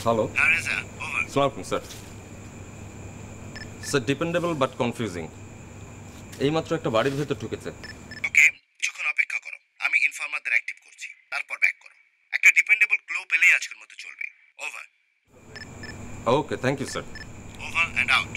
Hello Reza, over. আসসালামু sir. Sir dependable but confusing. এইমাত্র একটা বাড়ির ভেতর ঢুকেছে। ওকে, কিছুক্ষণ অপেক্ষা করো। আমি ইনফর্মারদের অ্যাক্টিভ করছি, তারপর ব্যাক করো। একটা ডিপেন্ডেবল ক্লু পেলেই আজকের মতো চলবে। Over. Okay, thank you sir. Over and out.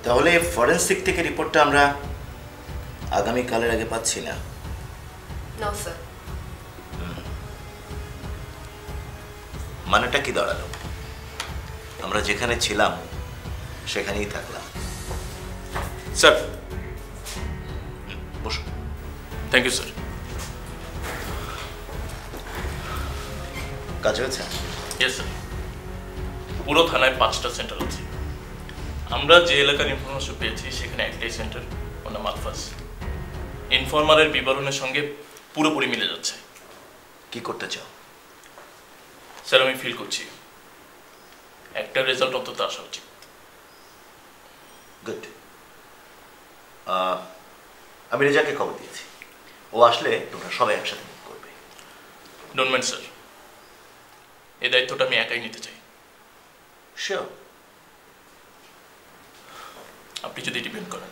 তাহলে ফরেনসিক থেকে রিপোর্টটা আমরা আগামীকালের আগে পাচ্ছি না? No sir. মানেটা কি দাঁড়ালো? আমরা যেখানে ছিলাম সেখানেই থাকলাম। স্যার, বসো। Thank you sir. কাজ হয়েছে? Yes sir. পুরো থানায় 5টা সেন্টার আছে। আমরা যে এলাকার ইনফরমেশন পেয়েছি সেখানে একটাই সেন্টার, ওর নাম আলফাস। ইনফরমারের বিবরণের সঙ্গে পুরোপুরি মিলে যাচ্ছে। কি করতে চাও? স্যার, আমি ফিল করছি একটা রেজাল্ট অন্তত আসা উচিত। গুড। আমি রেজাকে খবর দিয়েছি, ও আসলে তোমরা সবাই একসাথে মুভ করবে। ডোন্ট মাইন্ড স্যার, এই দায়িত্বটা আমি একাই নিতে চাই। শিওর? আপনি যদি ডিপেন্ড করেন।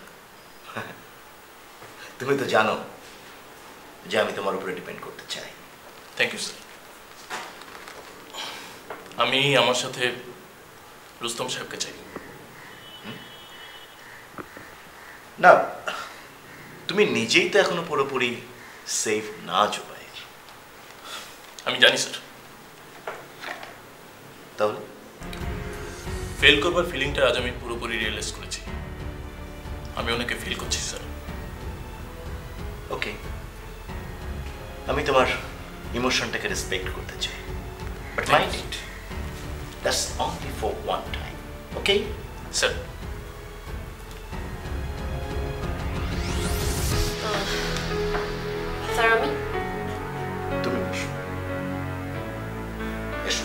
তুমি তো জানো যে আমি তোমার উপরে ডিপেন্ড করতে চাই। Thank you sir. আমি আমার সাথে রুস্তম সাহেবকে চাই। না, তুমি নিজেই তো এখনো পুরোপুরি সেফ না জুবাইর। আমি জানি স্যার। তাহলে ফেল করবার ফিলিংটা আজ আমি পুরোপুরি রিয়েলাইজ করেছি। আমি ওনাকে ফিল করছি স্যার। ওকে, আমি তোমার ইমোশনটাকে রেসপেক্ট করতে চাই, but mind it, that's only for one time. Okay sir. Sir আমি তুমি বসো। এসো।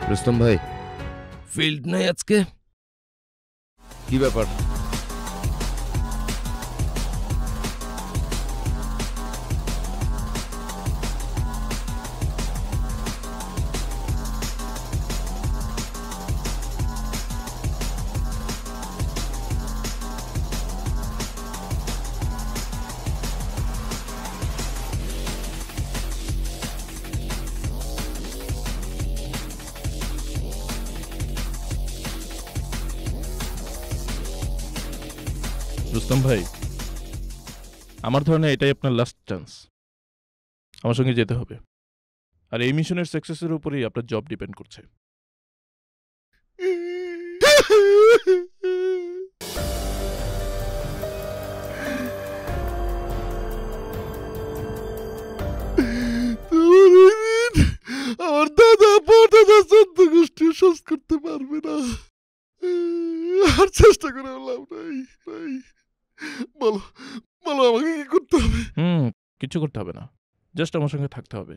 রুস্তম ভাই, ফিল্ড নাই আজকে? কি ব্যাপার? রুস্তম ভাই, আমার ধারণা এটাই আপনার লাস্ট চান্স। আমার সঙ্গে যেতে হবে, আর এই মিশনের সাকসেসের উপরেই আপনার জব ডিপেন্ড করছে। আর চেষ্টা করে লাভ নাই। বলো বলো আমাকে কি করতে হবে? কিছু করতে হবে না, জাস্ট আমার সঙ্গে থাকতে হবে।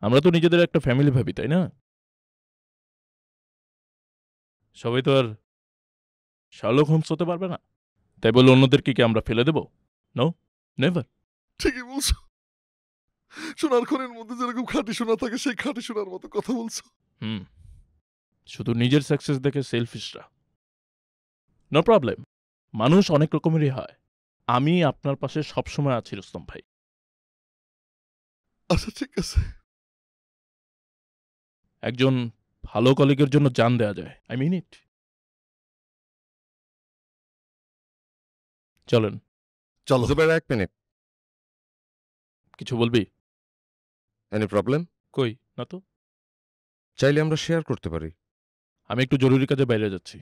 আমরা তো নিজেদের একটা ফ্যামিলি ভাবি, তাই না? সবাই তো আর শার্লক হোমস হতে পারবে না, তাই বলে অন্যদেরকে কি আমরা ফেলে দেব? No, never. ঠিকই বলছো, সোনার খনির মধ্যে যেরকম খাঁটি সোনা থাকে সেই খাঁটি সোনার মতো কথা বলছো। শুধু নিজের সাকসেস দেখে সেলফিশরা। নো প্রবলেম, মানুষ অনেক রকমেরই হয়। আমি আপনার পাশে সবসময় আছি রুস্তম ভাই। আচ্ছা ঠিক আছে। একজন ভালো কলিগের জন্য জান দেয়া যায়, আই মিন ইট। চলেন। চলো। জুবের, 1 মিনিট। কিছু বলবি? Any problem? কই না তো। চাইলে আমরা শেয়ার করতে পারি। আমি একটু জরুরি কাজে বাইরে যাচ্ছি,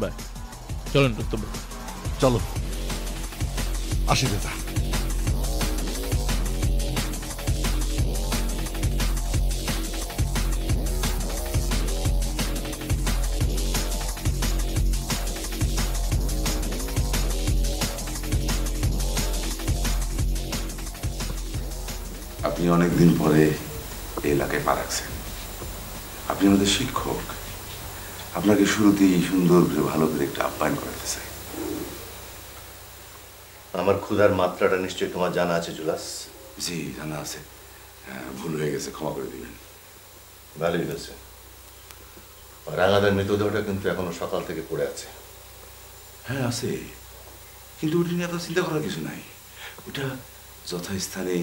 বাই। চলেন রুস্তম ভাই। চলো আসি দাদা। আপনি অনেকদিন পরে এই এলাকায় পা রাখছেন। আপনি আমাদের শিক্ষক, আপনাকে শুরুতেই সুন্দর করে ভালো করে একটা আপ্যায়ন করাতে চাই। আমার ক্ষুধার মাত্রাটা নিশ্চয়ই তোমার জানা আছে জুলাস। জি জানা আছে, ভুল হয়ে গেছে, ক্ষমা করে দিবেন। ভালোই হয়েছে। রাঙাদার মৃতদেহটা কিন্তু এখনো সকাল থেকে পড়ে আছে। হ্যাঁ আছে, কিন্তু ওটা নিয়ে এত চিন্তা করার কিছু নাই। ওটা যথাস্থানে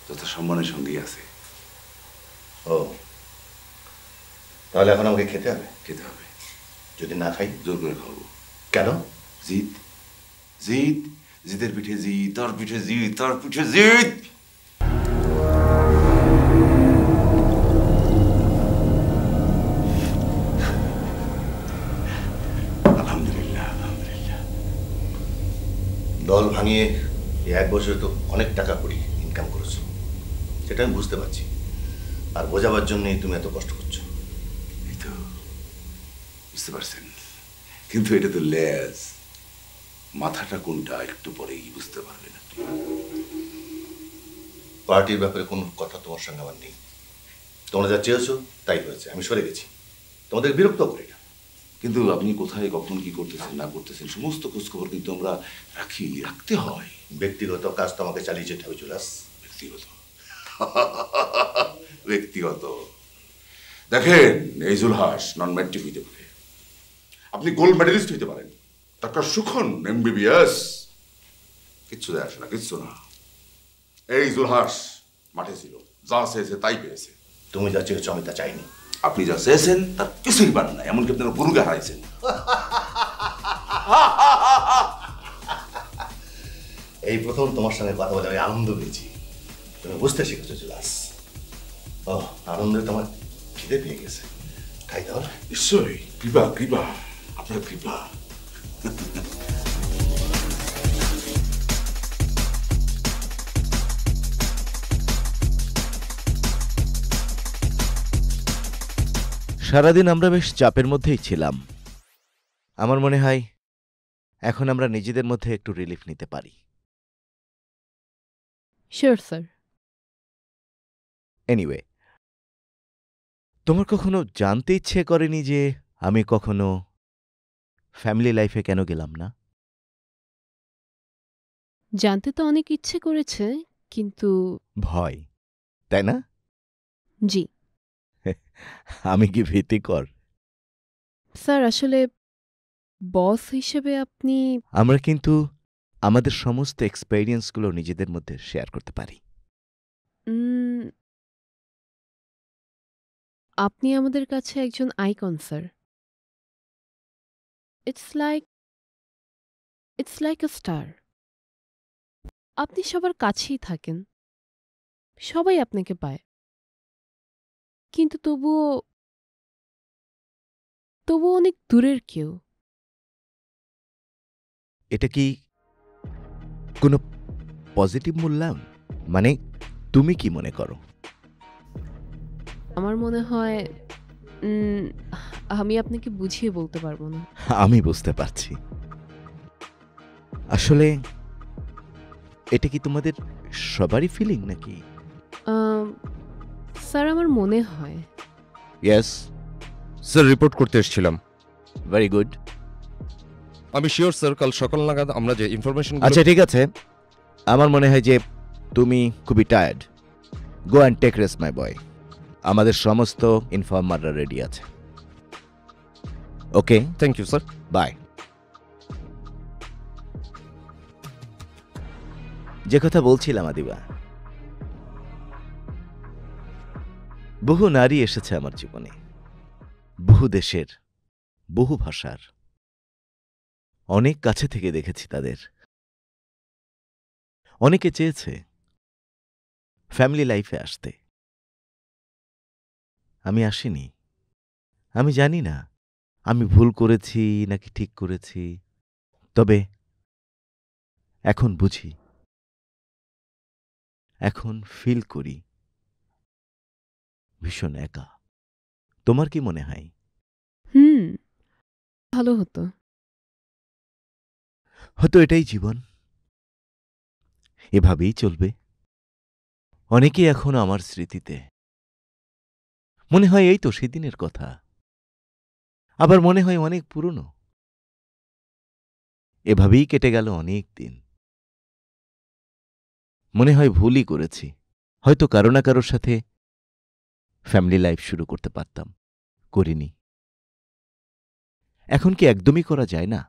যথা সম্মানের সঙ্গেই আছে। ও, তাহলে এখন আমাকে খেতে হবে? খেতে হবে। যদি না খাই? জোর করে খাবো। কেন? জিত, জিত, জিতের পিঠে জিত, তার পিঠে জিত, তার পিঠে জিত। আলহামদুলিল্লাহ, আলহামদুলিল্লাহ। দল ভাঙিয়ে এই 1 বছরে তো অনেক টাকা করি ইনকাম করেছো, সেটা আমি বুঝতে পারছি। আর বোঝাবার জন্যই তুমি এত কষ্ট করছো। এই তো বুঝতে পারছেন, কিন্তু এটা তো লেজ, মাথাটা কোনটা একটু পরেই বুঝতে পারবেন আপনি। পার্টির ব্যাপারে কোনো কথা তোমার সঙ্গে আমার নেই। তোমরা যা চেয়েছো তাই হয়েছে, আমি সরে গেছি। তোমাদের বিরক্ত করি না। কিন্তু আপনি কোথায় কখন কি করতেছেন না করতেছেন সমস্ত খোঁজখবর কিন্তু আমরা রাখতে হয়। ব্যক্তিগত কাজ তো আমাকে চালিয়ে যেতে হবে জুলাস। ব্যক্তিগত ব্যক্তিগত দেখেন, এই জুলহাস নন ম্যাট্রিক হইতে পারে, আপনি গোল্ড মেডেলিস্ট হইতে পারেন, ডাক্তার সুখন MBBS, কিচ্ছু দেয় আসে না, কিচ্ছু না। এই জুলহাস মাঠে ছিল, যা চেয়েছে তাই পেয়েছে। তুমি যা চেয়েছো আমি তা চাইনি। আপনি যা চেয়েছেন তার কিছুই পান না, এমনকি আপনার গরুকে হারাইছেন। এই প্রথম তোমার সঙ্গে কথা বলে আমি আনন্দ পেয়েছি। তুমি বুঝতে শিখেছো জুলাস। ও, আনন্দে তোমার খিদে পেয়ে গেছে, খাই তাহলে? নিশ্চয়ই, কৃপা কৃপা, আপনার কৃপা। সারাদিন আমরা বেশ চাপের মধ্যেই ছিলাম। আমার মনে হয় এখন আমরা নিজেদের মধ্যে একটু রিলিফ নিতে পারি। Sure sir. এনিওয়ে, তোমার কখনো জানতে ইচ্ছে করেনি যে আমি কখনো ফ্যামিলি লাইফে কেন গেলাম না? জানতে তো অনেক ইচ্ছে করেছে, কিন্তু ভয়, তাই না? জি আমি কি ভীতিকর? স্যার, আসলে বস হিসেবে আপনি আমরা কিন্তু আমাদের সমস্ত এক্সপেরিয়েন্সগুলো নিজেদের মধ্যে শেয়ার করতে পারি। আপনি আমাদের কাছে একজন icon sir. It's like a star. আপনি সবার কাছেই থাকেন, সবাই আপনাকে পায়, কিন্তু তবুও অনেক দূরের কেউ। এটা কি কোনো পজিটিভ মূল্যায়ন? মানে তুমি কি মনে করো? আমার মনে হয় আমি আপনাকে বুঝিয়ে বলতে পারবো না। আমি বুঝতে পারছি। আসলে এটা কি তোমাদের সবারই ফিলিং নাকি? স্যার, আমার মনে হয়। ইয়েস, স্যার রিপোর্ট করতে এসেছিলাম। Very good. আমি শিওর স্যার কাল সকাল নাগাদ আমরা যে ইনফরমেশন। আচ্ছা ঠিক আছে, আমার মনে হয় যে তুমি খুবই tired. Go and take rest my boy. আমাদের সমস্ত ইনফর্মাররা রেডি আছে। Okay, thank you sir. Bye. যে কথা বলছিলাম আদিবা, বহু নারী এসেছে আমার জীবনে, বহু দেশের, বহু ভাষার। অনেক কাছে থেকে দেখেছি তাদের। অনেকে চেয়েছে ফ্যামিলি লাইফে আসতে, আমি আসিনি। আমি জানি না আমি ভুল করেছি নাকি ঠিক করেছি, তবে এখন বুঝি, এখন ফিল করি ভীষণ একা। তোমার কি মনে হয়? ভালো হতো। হয়তো এটাই জীবন, এভাবেই চলবে। অনেকেই এখন আমার স্মৃতিতে, মনে হয় এই তো সেদিনের কথা, আবার মনে হয় অনেক পুরনো। এভাবেই কেটে গেল অনেক দিন। মনে হয় ভুলই করেছি, হয়তো কারো না কারোর সাথে ফ্যামিলি লাইফ শুরু করতে পারতাম, করিনি। এখন কি একদমই করা যায় না?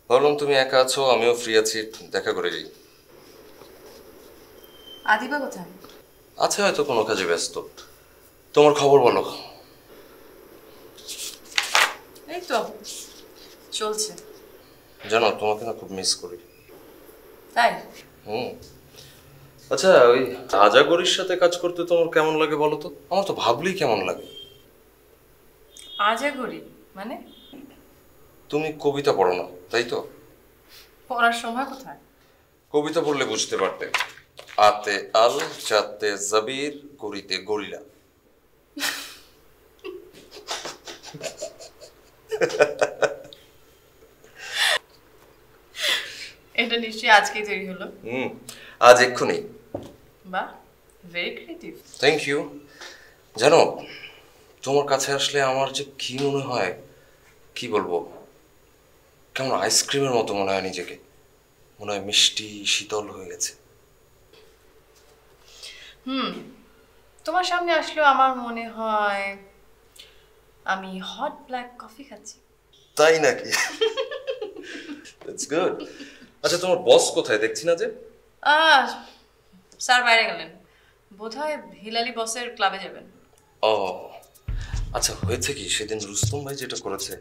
ভাবলাম তুমি একা আছো, আমিও ফ্রি আছি, দেখা করে যাই। আদিবা কোথায়? আছে হয়তো কোনো কাজে ব্যস্ত। তোমার খবর বলো। এই তো চলছে। জানো তোমাকে না খুব মিস করি। তাই? আচ্ছা, ওই আজাগরির সাথে কাজ করতে তোমার কেমন লাগে বলো তো? আমার তো ভাবলেই কেমন লাগে। আজাগরি মানে? তুমি কবিতা পড়ো না তাই তো? পড়ার সময় কোথায়? কবিতা পড়লে বুঝতে পারতে। আতে আল, চাতে জাবির, গরিতে গরিলা। এটা নিশ্চয়ই আজকেই তৈরি হলো। আজ এক্ষুনি। বাহ, ভেরি ক্রিয়েটিভ। Thank you. জানো তোমার কাছে আসলে আমার যে কি মনে হয়, কি বলবো, কেমন আইসক্রিমের মতো মনে হয় নিজেকে। মনে হয় মিষ্টি শীতল হয়ে গেছে। তোমার সামনে আসলেও আমার মনে হয় আমি হট ব্ল্যাক কফি খাচ্ছি। তাই নাকি? That's good. আচ্ছা, তোমার বস কোথায়? দেখছি না যে। স্যার বাইরে গেলেন, বোধহয় হিলালি বসের ক্লাবে যাবেন। ও আচ্ছা, হয়েছে কি সেদিন রুস্তম ভাই যেটা করেছে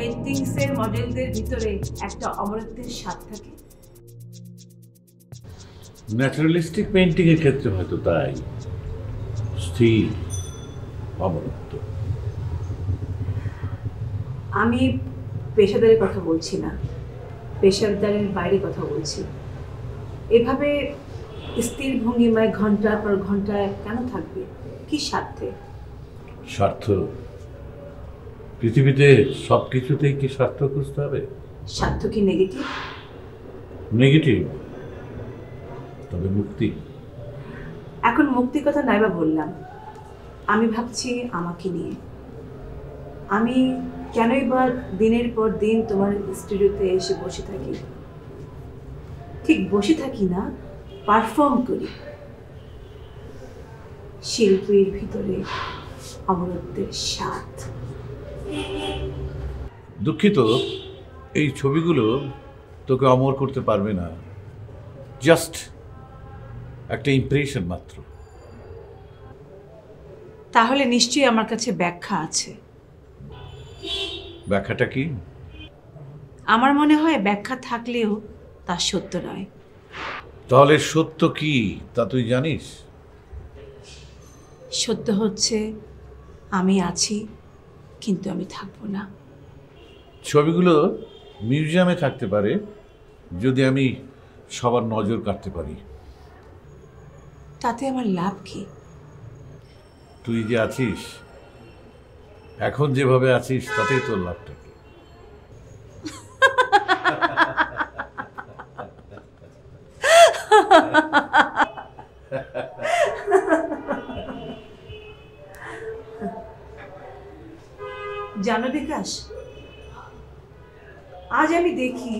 পেন্টিংসের মডেলদের ভিতরে একটা অমরত্বের স্বাদ থাকে? ন্যাচারালিস্টিক পেন্টিং এর ক্ষেত্রে হয়তো তাই, স্থির অমরত্ব। আমি পেশাদারের কথা বলছি না, পেশাদারের বাইরে কথা বলছি। এভাবে স্থির ভঙ্গিমায় ঘন্টার পর ঘন্টা কেন থাকবে? কি স্বার্থে? স্বার্থ? পৃথিবীতে সব কিছুতেই কি স্বার্থ খুঁজতে হবে? স্বার্থ কি নেগেটিভ? নেগেটিভ, তবে মুক্তি। এখন মুক্তির কথা নাইবা বললাম, আমি ভাবছি আমাকে নিয়ে। আমি কেনই বা দিনের পর দিন তোমার স্টুডিওতে এসে বসে থাকি? ঠিক বসে থাকি না, পারফর্ম করি। শিল্পীর ভিতরে অমরত্বের স্বাদ। দুঃখিত, এই ছবিগুলো তোকে অমর করতে পারবে না, জাস্ট একটা ইমপ্রেশন মাত্র। তাহলে নিশ্চয়ই আমার কাছে ব্যাখ্যা আছে। ব্যাখ্যাটা কি? আমার মনে হয় ব্যাখ্যা থাকলেও তা সত্য নয়। তাহলে সত্য কি তা তুই জানিস? সত্য হচ্ছে আমি আছি, কিন্তু আমি থাকবো না। ছবিগুলো মিউজিয়ামে থাকতে পারে যদি আমি সবার নজর কাটতে পারি। তাতে আমার লাভ কি? তুই যে আছিস, এখন যেভাবে আছিস, তাতেই তোর লাভটা কি? জানো বিকাশ, আজ আমি দেখি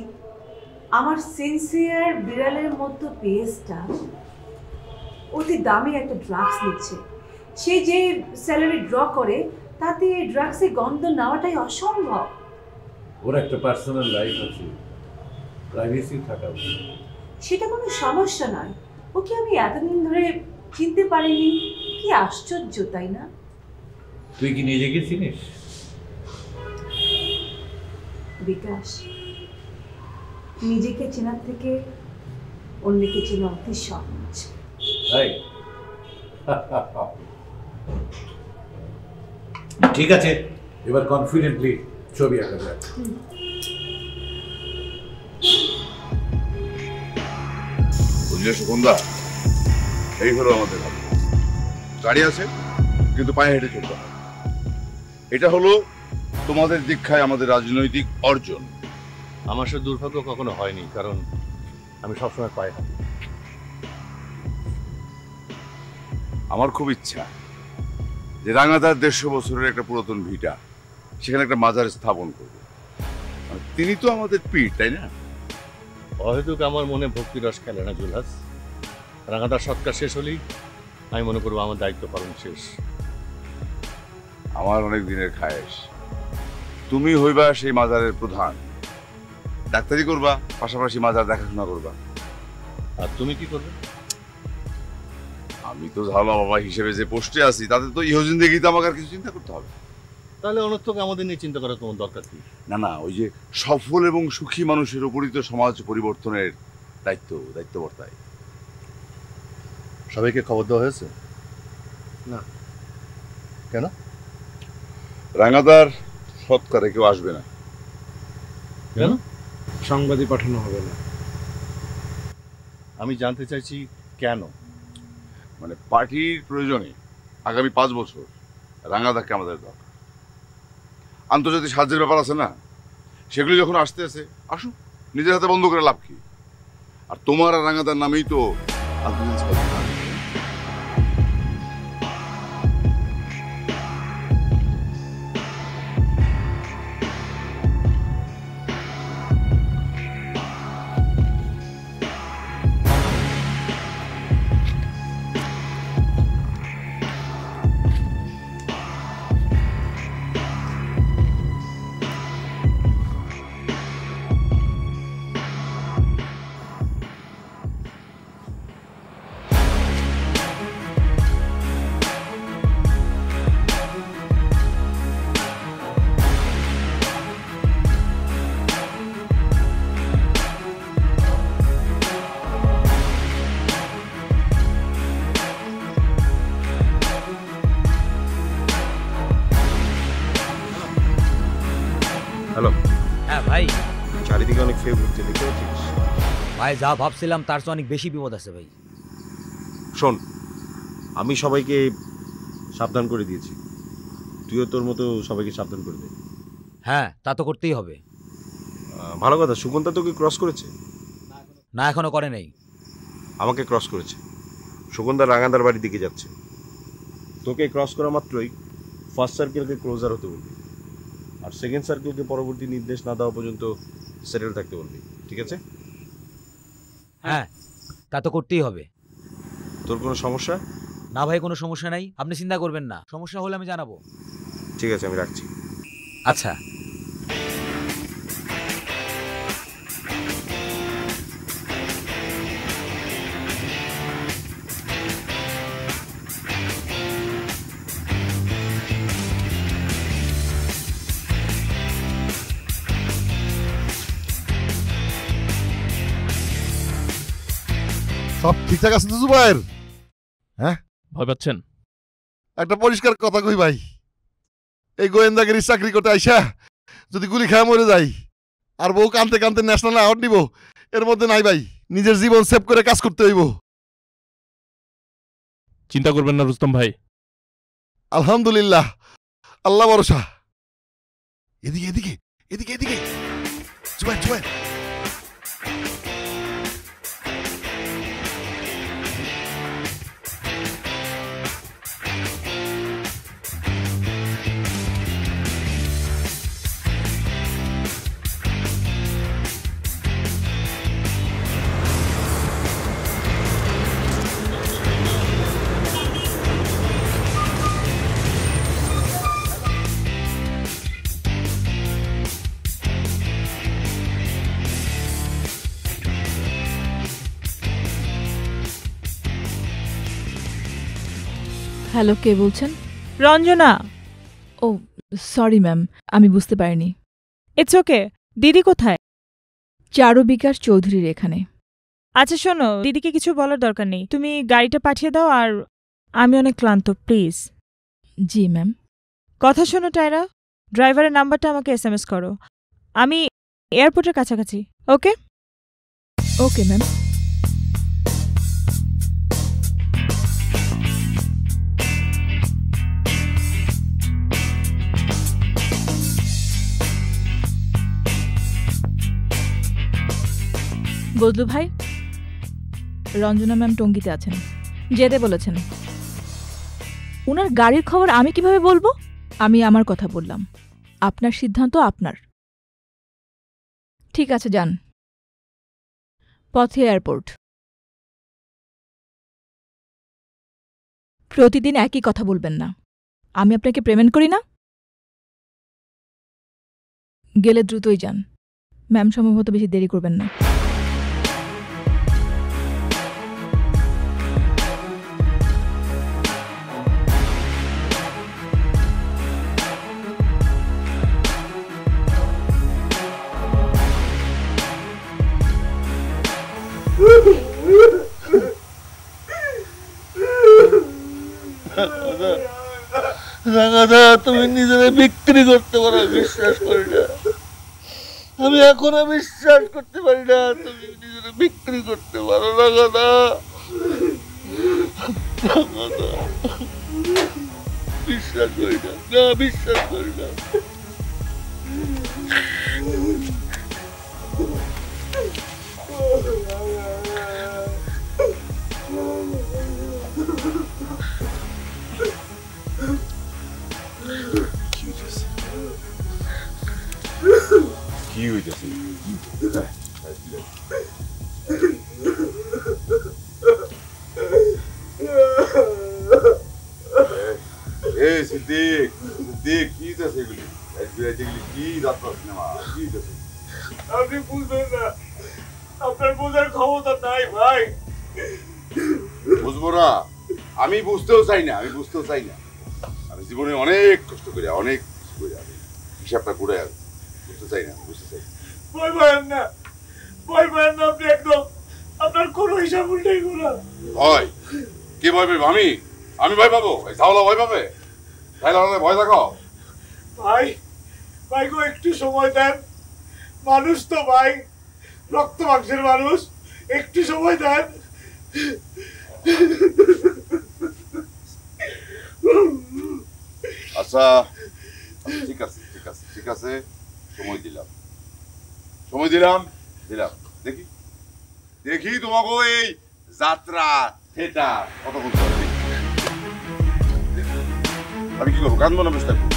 আমার সিনসিয়ার বিড়ালের মতো পেজটা অতি দামি একটা ড্রাগস নিচ্ছে। সে যে স্যালারি ড্র করে তাতে ড্রাগসের গন্ধ নেওয়াটাই অসম্ভব। ওর একটা পার্সোনাল লাইফ আছে, প্রাইভেসি থাকা উচিত। সেটা কোনো সমস্যা নয়। ওকে আমি এতদিন ধরে চিনতে পারিনি, কি আশ্চর্য, তাই না? তুই কি নিজেকে চিনিস? বিকাশ, নিজেকে চেনার থেকে অন্যকে চেনা অতি সহজ। ঠিক আছে, এবার কনফিডেন্টলি ছবি আঁকা যাক। বুঝলে সুগন্ধা, এই হলো আমাদের গাড়ি আছে কিন্তু পায়ে হেঁটে চলতে হয়। এটা হলো তোমাদের দীক্ষায় আমাদের রাজনৈতিক অর্জন। আমার সে দুর্ভাগ্য কখনো হয়নি, কারণ আমি সবসময় পায়ে হাঁটি। আমার খুব ইচ্ছা যে রাঙাদার 150 বছরের একটা পুরাতন ভিটা, সেখানে একটা মাজার স্থাপন করব। তিনি তো আমাদের পীর, তাই না? অহেতুক আমার মনে ভক্তিরস খেলে না জুলহাস। রাঙাদার সৎকার শেষ হলেই আমি মনে করবো আমার দায়িত্ব পালন শেষ। আমার অনেক দিনের খায়েশ, তুমি হইবা সেই মাজারের প্রধান। ডাক্তারি করবা, পাশাপাশি মাজার দেখাশোনা করবা। আর তুমি কি করবে? আমি তো ঝালা বাবা হিসেবে যে পোস্টে আছি, তাতে তো ইহজিন্দেগিতে আমাকে আর কিছু চিন্তা করতে হবে। তাহলে অনর্থক আমাদের নিয়ে চিন্তা করার তোমার দরকার কি? না না, ওই যে সফল এবং সুখী মানুষের উপরই তো সমাজ পরিবর্তনের দায়িত্ব বর্তায়। সবাইকে খবর দেওয়া হয়েছে? না। কেন? রাঙাদার সৎকারে কেউ আসবে না। কেন? সংবাদই পাঠানো হবে না। আমি জানতে চাইছি কেন? মানে পার্টির প্রয়োজনে আগামী 5 বছর রাঙাদাকে আমাদের দরকার। আন্তর্জাতিক সাহায্যের ব্যাপার আছে না, সেগুলি যখন আসতে আছে আসুক, নিজের হাতে বন্ধ করে লাভ কি? আর তোমার আর রাঙাদার নামেই তো আন্তর্জাতিক হ্যালো। হ্যাঁ ভাই, চারিদিকে অনেক ফেক ঘুরছে, দেখতে পাচ্ছিস? ভাই যা ভাবছিলাম তার চেয়ে অনেক বেশি বিপদ আছে ভাই। শোন, আমি সবাইকে সাবধান করে দিয়েছি, তুইও তোর মতো সবাইকে সাবধান করে দে। হ্যাঁ, তা তো করতেই হবে। ভালো কথা, সুগন্ধা তোকে ক্রস করেছে? না, এখনো করে নাই। আমাকে ক্রস করেছে। সুগন্ধা রাঙাদার বাড়ির দিকে যাচ্ছে। তোকে ক্রস করা মাত্রই ফার্স্ট সার্কেলকে ক্লোজার হতে বলবি, আর সেকেন্ড সার্কেলকে পরবর্তী নির্দেশ না দেওয়া পর্যন্ত সেটেল থাকতে বলবি, ঠিক আছে? হ্যাঁ, তা তো করতেই হবে। তোর কোনো সমস্যা? না ভাই, কোনো সমস্যা নাই, আপনি চিন্তা করবেন না, সমস্যা হলে আমি জানাবো। ঠিক আছে, আমি রাখছি। আচ্ছা। সব ঠিকঠাক আছে তো জুবাইর? হ্যাঁ, ভয় পাচ্ছেন? একটা পরিষ্কার কথা কই ভাই, এই গোয়েন্দাগিরির চাকরি করতে আইসা যদি গুলি খায় মরে যাই আর বউ কানতে কানতে ন্যাশনাল অ্যাওয়ার্ড নিব, এর মধ্যে নাই ভাই। নিজের জীবন সেভ করে কাজ করতে হইব। চিন্তা করবেন না রুস্তম ভাই। আলহামদুলিল্লাহ, আল্লাহ ভরসা। এদিকে এদিকে এদিকে এদিকে জুবাইর জুবাইর। হ্যালো, কে বলছেন? রঞ্জনা। ও সরি ম্যাম, আমি বুঝতে পারিনি। It's okay. দিদি কোথায়? চারু বিকাশ চৌধুরীর এখানে। আচ্ছা শোনো, দিদিকে কিছু বলার দরকার নেই, তুমি গাড়িটা পাঠিয়ে দাও। আর আমি অনেক ক্লান্ত, প্লিজ। G ma'am. কথা শোনো টায়রা, ড্রাইভারের নাম্বারটা আমাকে SMS করো। আমি এয়ারপোর্টের কাছাকাছি। ওকে ওকে ম্যাম। বজলু ভাই, রঞ্জনা ম্যাম টঙ্গিতে আছেন, যেতে বলেছেন। উনার গাড়ির খবর আমি কিভাবে বলবো? আমি আমার কথা বললাম, আপনার সিদ্ধান্ত আপনার। ঠিক আছে, যান। পথে এয়ারপোর্ট। প্রতিদিন একই কথা বলবেন না। আমি আপনাকে পেমেন্ট করি না। গেলে দ্রুতই যান। ম্যাম সম্ভবত বেশি দেরি করবেন না। রাঙাদা, তুমি নিজেরা বিক্রি করতে পারো, বিশ্বাস করি না। আমি এখনো বিশ্বাস করতে পারি না তুমি নিজেরা বিক্রি করতে পারো। রাঙাদা, বিশ্বাস করি না, না বিশ্বাস করি না। কি হইতেছে? এই সিদ্দিক, সিদ্দিক কি হইতেছে এগুলি? কি যাত্রা সিনেমা কি হইতেছে? আপনি বুঝবেন না, আপনার বোঝার ক্ষমতা নাই ভাই। বুঝবো না? আমি বুঝতেও চাই না, আমি বুঝতেও চাই না। আমি জীবনে অনেক কষ্ট করি, অনেক কিছু করি, আমি হিসাবটা করে বুঝতে চাই না, বুঝতে চাই। ভয় পাবেন না, ভয় পাবেন না আপনি একদম। আপনার কোনো হিসাব উল্টাই করা। ভয়? কে ভয় পাবে? আমি আমি ভয় পাবো? এই ঝাওলা ভয় পাবে? ভয় থাকো ভাই, ভাই গো একটু সময় দেন, মানুষ তো ভাই, রক্ত মাংসের মানুষ, একটু সময় দেন। আচ্ছা ঠিক আছে ঠিক আছে ঠিক আছে, সময় দিলাম দিলাম। দেখি দেখি তোমাকে এই যাত্রা থিয়েটার কতক্ষণ চলে। আমি কি করবো, কাঁদবো না? বেশ থাকবো।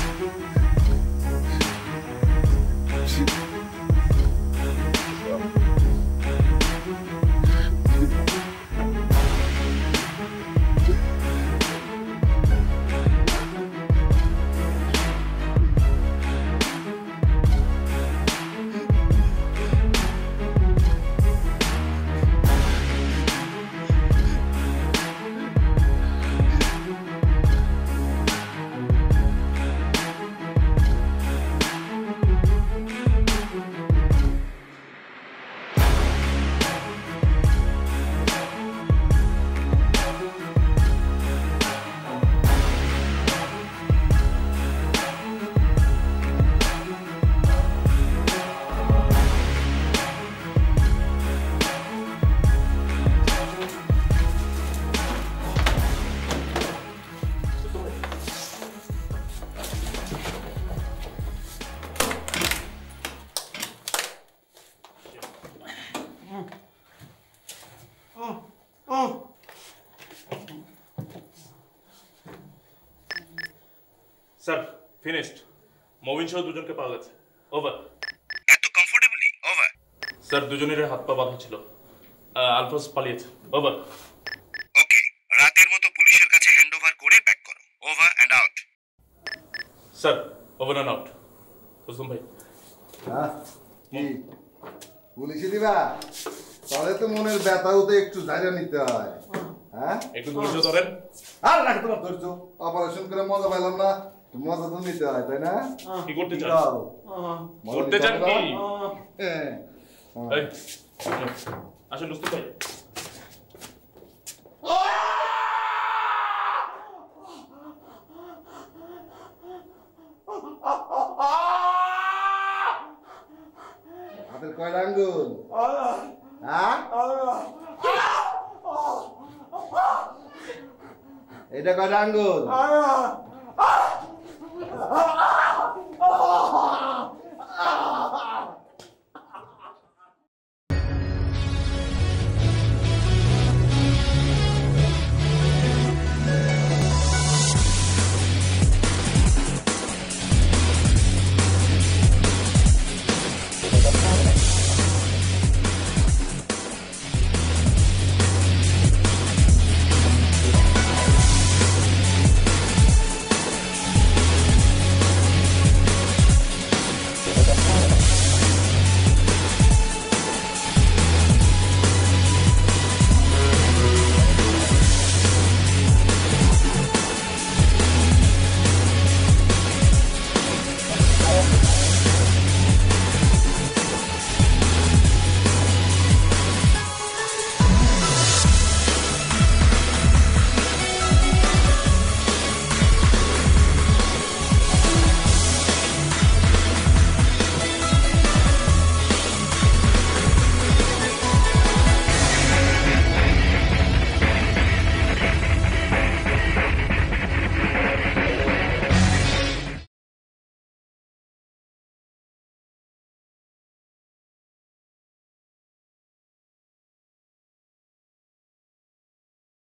Sir finished. মবিন সহ দুজনকে পাওয়া গেছে। ওভার। এত কমফোর্টেবলি? ওভার। স্যার দুজনের হাত পা বাঁধা ছিল। আলফাজ পালিয়েছে। ওভার। ওকে, রাতের মতো পুলিশের কাছে হ্যান্ডওভার করে ব্যাক করো। Over and out. Sir over and out. Rustam ভাই। হ্যাঁ কি পুলিশে দিবা? তাহলে তো মনের ব্যথাও তো একটু জায়গা নিতে হয়। হ্যাঁ একটু ধৈর্য ধরেন। আর রাখ তোমার ধৈর্য, অপারেশন করে মজা পাইলাম না, মজা তো নিতে হয় তাই না? কি করতে চান? দাও। করতে চান কি? হ্যাঁ এই, আসেন রুস্তম ভাই। হাতের কয়টা আঙ্গুল? হ্যাঁ এটা কয়টা আঙ্গুল?